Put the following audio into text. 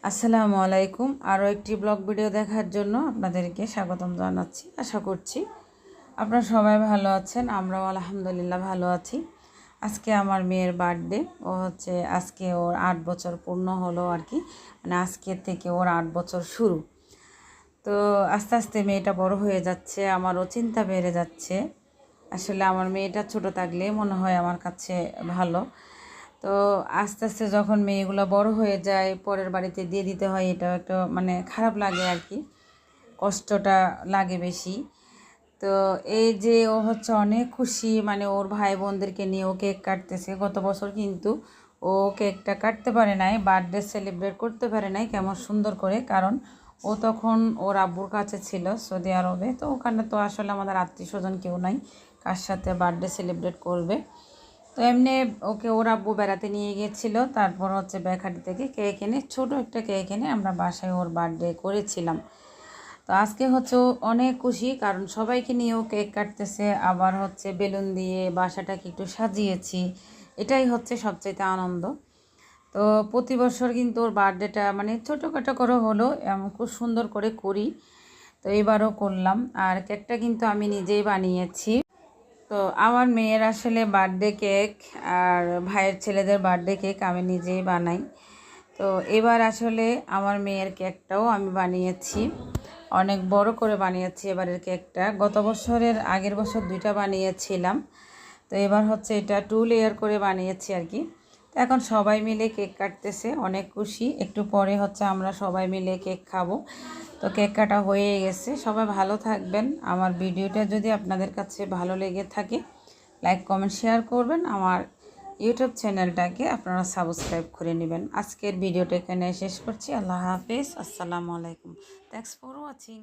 আসসালামু আলাইকুম। আরও একটি ব্লগ ভিডিও দেখার জন্য আপনাদেরকে স্বাগতম জানাচ্ছি। আশা করছি আপনারা সবাই ভালো আছেন, আমরাও আলহামদুলিল্লাহ ভালো আছি। আজকে আমার মেয়ের বার্থডে, আজকে ওর 8 বছর পূর্ণ হলো আর কি, মানে আজকের থেকে ওর 8 বছর শুরু। তো আস্তে আস্তে মেয়েটা বড় হয়ে যাচ্ছে, আমারও চিন্তা বেড়ে যাচ্ছে। আসলে আমার মেয়েটা ছোট থাকলে মনে হয় আমার কাছে ভালো। তো আস্তে আস্তে যখন মেয়েগুলো বড় হয়ে যায়, পরের বাড়িতে দিয়ে দিতে হয়, এটা একটা মানে খারাপ লাগে আর কি, কষ্টটা লাগে বেশি। তো এই যে ও অনেক খুশি, মানে ওর ভাই বোনদেরকে নিয়ে ও কেক কাটতেছে। গত বছর কিন্তু ও কেকটা কাটতে পারে নাই, বার্থডে সেলিব্রেট করতে পারে নাই কেমন সুন্দর করে, কারণ ও তখন ওর আব্বুর কাছে ছিল সৌদি আরবে। তো ওখানে তো আসলে আমাদের আত্মীয় স্বজন কেউ নাই কার সাথে বার্থডে সেলিব্রেট করবে। তো এমনি ওকে ওর আব্বু বেড়াতে নিয়ে গিয়েছিলো, তারপর বেকারি থেকে কেক এনে, ছোটো একটা কেক এনে আমরা বাসায় ওর বার্থডে করেছিলাম। তো আজকে ও অনেক খুশি, কারণ সবাইকে নিয়েও কেক কাটতেছে, আবার বেলুন দিয়ে বাসাটাকে একটু সাজিয়েছি, এটাই সবচাইতে আনন্দ। তো প্রতি বছর কিন্তু ওর বার্থডেটা মানে ছোটোখাটো করে হলো, খুব সুন্দর করে করি। তো এবারও করলাম, আর কেকটা কিন্তু আমি নিজেই বানিয়েছি। তো আমার মেয়ের আসলে বার্থডে কেক আর ভাইয়ের ছেলেদের বার্থডে কেক আমি নিজেই বানাই। তো এবার আসলে আমার মেয়ের কেকটাও আমি বানিয়েছি, অনেক বড় করে বানিয়েছি এবারের কেকটা। গত বছরের আগের বছর 2টা বানিয়েছিলাম, তো এবার এটা 2 লেয়ার করে বানিয়েছি আর কি। তো এখন সবাই মিলে কেক কাটতেছে, অনেক খুশি। একটু পরে আমরা সবাই মিলে কেক খাবো। তো কেক কাটা হয়ে গেছে। সবাই ভালো থাকবেন। আমার ভিডিওটা যদি আপনাদের কাছে ভালো লেগে থাকে, লাইক কমেন্ট শেয়ার করবেন। আমার ইউটিউব চ্যানেলটাকে আপনারা সাবস্ক্রাইব করে নেবেন। আজকের ভিডিওটা এখানে শেষ করছি। আল্লাহ হাফেজ, আসসালামু আলাইকুম। Thanks for watching.